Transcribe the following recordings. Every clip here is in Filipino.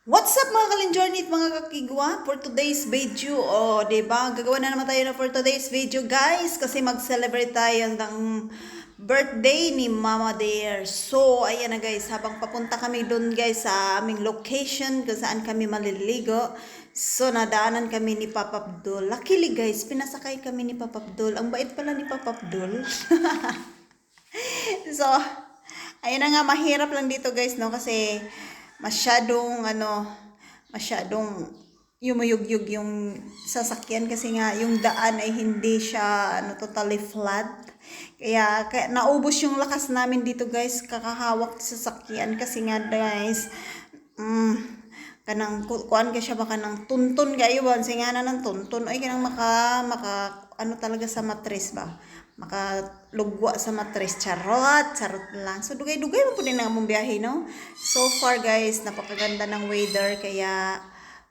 What's up mga kalinjornit, mga kakigwa? For today's video, diba? Gagawa na naman tayo na for today's video, guys. Kasi mag-celebrate tayo ng birthday ni Mama Dear. So, ayan na guys, habang papunta kami dun guys sa aming location kung saan kami maliligo. So, nadaanan kami ni Papa Abdul. Luckily guys, pinasakay kami ni Papa Abdul. Ang bait pala ni Papa Abdul. So, ayun na nga, mahirap lang dito guys, no? Kasi masyadong yumuyugyug yung sasakyan kasi nga yung daan ay hindi siya totally flat. Kaya naubos yung lakas namin dito guys, kakahawak sa sasakyan kasi nga guys, kanang kuan ka siya baka nang tuntun kayo ba singana ng tuntun ay kanang maka talaga sa matres ba makalugwa sa matres, charot lang. So dugay-dugay mo po din ang among biyahe, no? So far guys, napakaganda ng weather kaya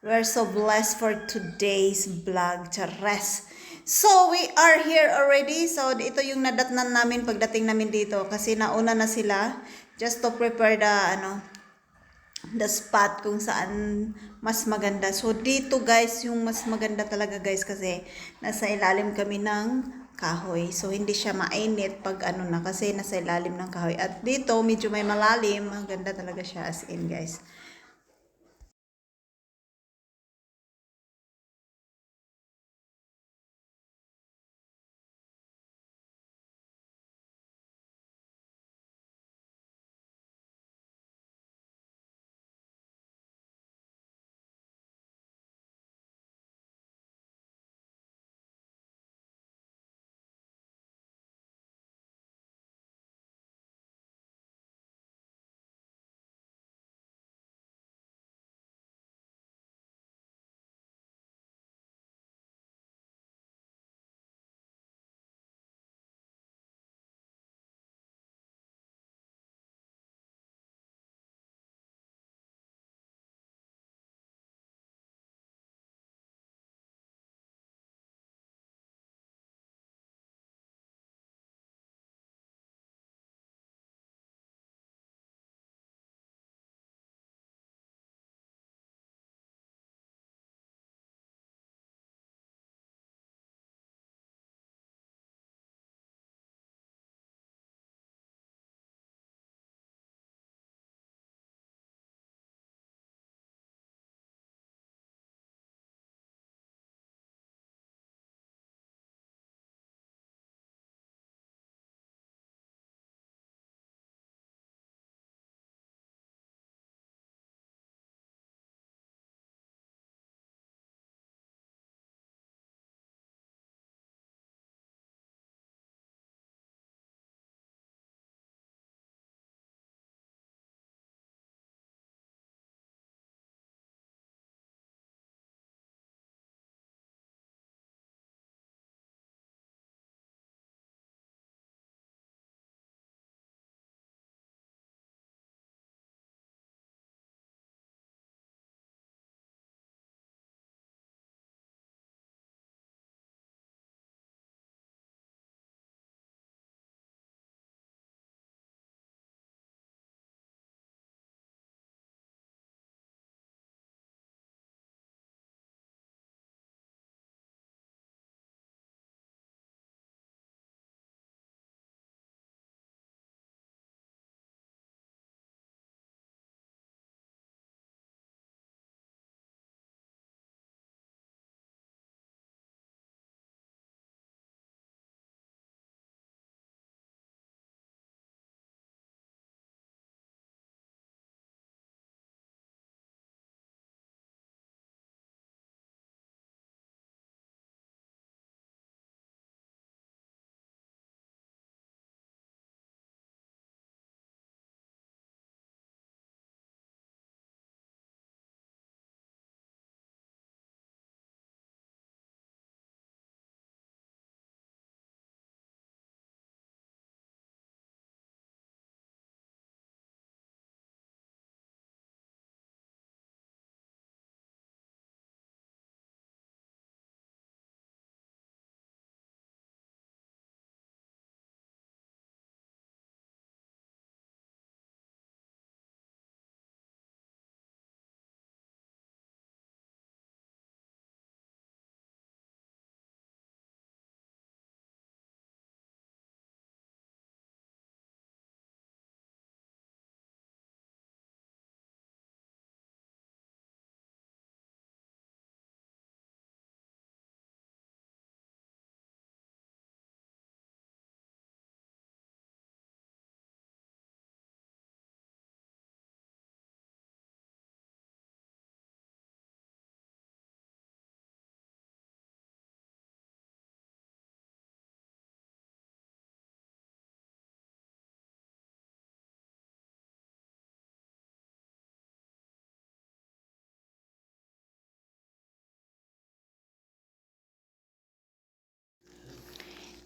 we're so blessed for today's vlog, chares. So we are here already. So ito yung nadatnan namin pagdating namin dito kasi nauna na sila just to prepare the spot kung saan mas maganda. So dito guys, yung mas maganda talaga guys kasi nasa ilalim kami ng kahoy. So hindi siya mainit pag na kasi nasa ilalim ng kahoy. At dito medyo may malalim, maganda talaga siya as in guys.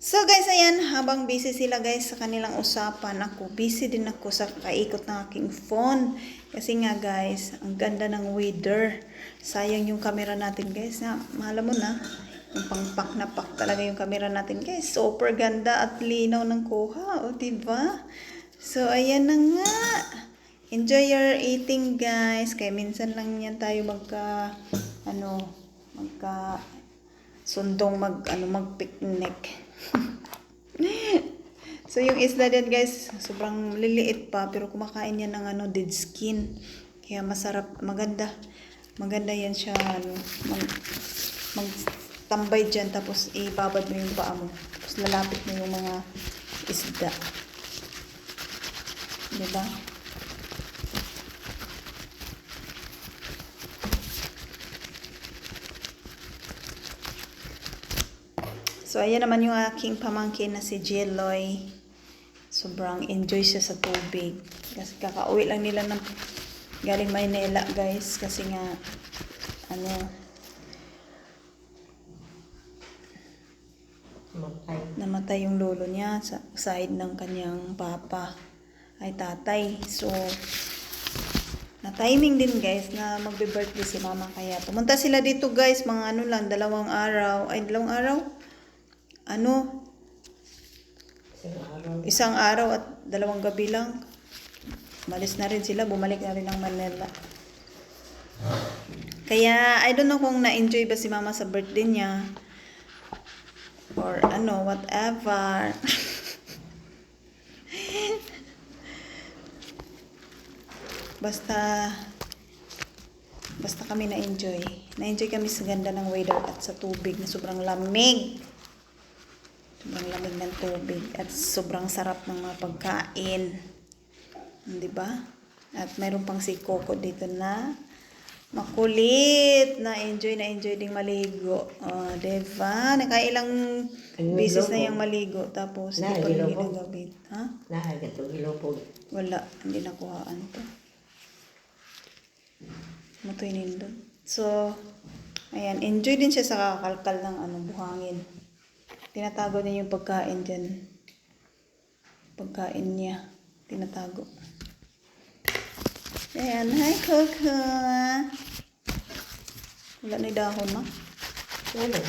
So guys, ayan, habang busy sila guys sa kanilang usapan, ako busy din ako sa kaikot ng aking phone. Kasi nga guys, ang ganda ng weather. Sayang yung camera natin guys, na mahala mo na. Yung pang-pak na pak talaga yung camera natin guys. Super ganda at linaw ng kuha, o diba? So ayan na nga. Enjoy your eating guys. Kaya minsan lang yan tayo sundong mag-picnic. So yung isda din guys, sobrang liliit pa pero kumakain yan ng dead skin. Kaya masarap, maganda yan siya magtambay diyan tapos ibabad mo yung paa mo. Tapos lalapit mo yung mga isda. 'Di ba? So, ayan naman yung aking pamangkin na si Jeloy. Sobrang enjoy siya sa tubig. Kasi kakauwi lang nila ng galing Maynila, guys. Kasi nga, namatay yung lolo niya sa side ng kanyang papa. Ay, tatay. So, na-timing din, guys, na magbe-birthday si mama. Kaya, pumunta sila dito, guys. Mga dalawang araw. Isang araw at 2 gabi lang. Malis na rin sila, bumalik na rin ng Manila. Kaya, I don't know kung na-enjoy ba si mama sa birthday niya. Or whatever. Basta kami na-enjoy. Na-enjoy kami sa ganda ng weather at sa tubig na sobrang lamig. Sobrang lamig ng tubig at sobrang sarap ng mga pagkain. Di ba? At mayroon pang si Coco dito na makulit. Na-enjoy ding maligo. Di ba? Nakailang beses na yung maligo. Tapos hindi pa rin ginagabit. Ha? Wala. Hindi nakuhaan to. Matoy nindot. So, ayan. Enjoy din siya sa kakalkal ng buhangin. Tinatago niya yung pagkain dyan. Pagkain niya. Tinatago. Ayan. Hi, Coco. Wala na yung dahon, ma? Wala.